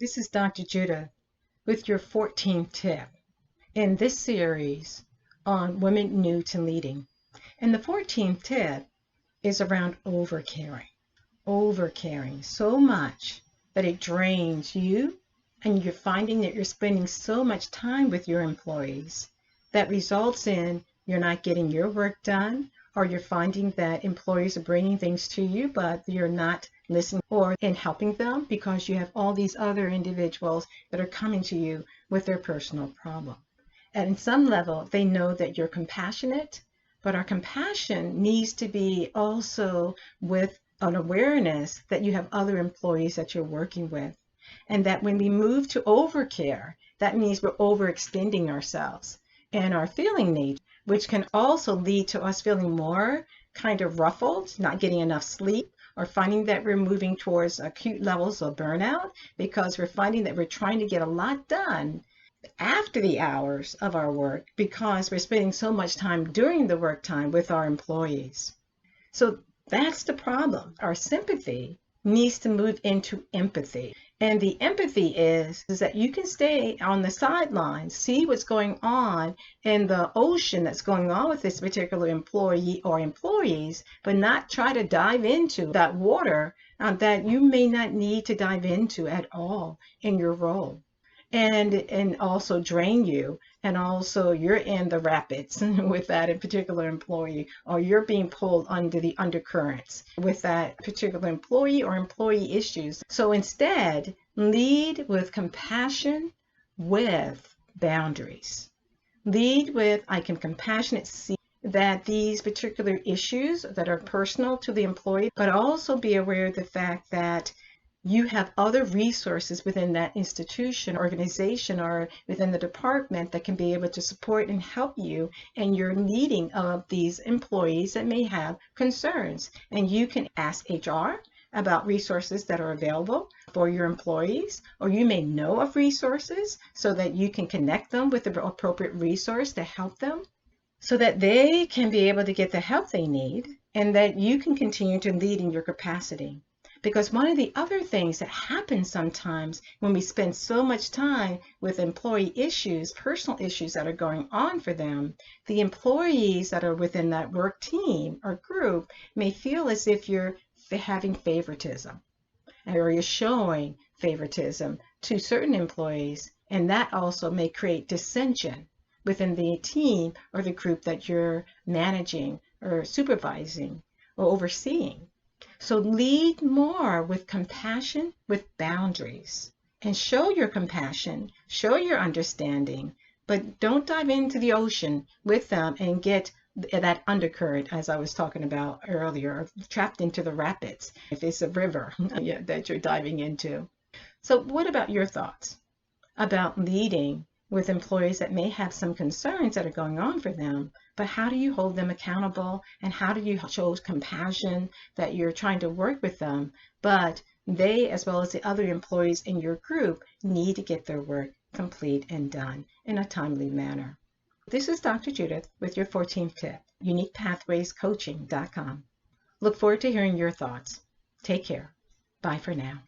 This is Dr. Judith with your 14th tip in this series on women new to leading. And the 14th tip is around overcaring. Overcaring so much that it drains you, and you're finding that you're spending so much time with your employees that results in you're not getting your work done, or you're finding that employees are bringing things to you, but you're not listening or in helping them because you have all these other individuals that are coming to you with their personal problem. And in some level, they know that you're compassionate, but our compassion needs to be also with an awareness that you have other employees that you're working with. And that when we move to overcare, that means we're overextending ourselves and our feeling nature, which can also lead to us feeling more kind of ruffled, not getting enough sleep, or finding that we're moving towards acute levels of burnout because we're finding that we're trying to get a lot done after the hours of our work because we're spending so much time during the work time with our employees. So that's the problem. Our sympathy needs to move into empathy. And the empathy is that you can stay on the sidelines, see what's going on in the ocean that's going on with this particular employee or employees, but not try to dive into that water that you may not need to dive into at all in your role. And also drain you, and also you're in the rapids with that particular employee, or you're being pulled under the undercurrents with that particular employee or employee issues. So instead, lead with compassion with boundaries. Lead with, I can compassionate see that these particular issues that are personal to the employee, but also be aware of the fact that you have other resources within that institution, organization, or within the department that can be able to support and help you in your leading of these employees that may have concerns. And you can ask HR about resources that are available for your employees, or you may know of resources so that you can connect them with the appropriate resource to help them so that they can be able to get the help they need and that you can continue to lead in your capacity. Because one of the other things that happens sometimes when we spend so much time with employee issues, personal issues that are going on for them, the employees that are within that work team or group may feel as if you're having favoritism, or you're showing favoritism to certain employees, and that also may create dissension within the team or the group that you're managing or supervising or overseeing. So lead more with compassion, with boundaries, and show your compassion, show your understanding, but don't dive into the ocean with them and get that undercurrent, as I was talking about earlier, trapped into the rapids, if it's a river that you're diving into. So what about your thoughts about leading with employees that may have some concerns that are going on for them, but how do you hold them accountable, and how do you show compassion that you're trying to work with them, but they, as well as the other employees in your group, need to get their work complete and done in a timely manner. This is Dr. Judith with your 14th tip, uniquepathwayscoaching.com. Look forward to hearing your thoughts. Take care. Bye for now.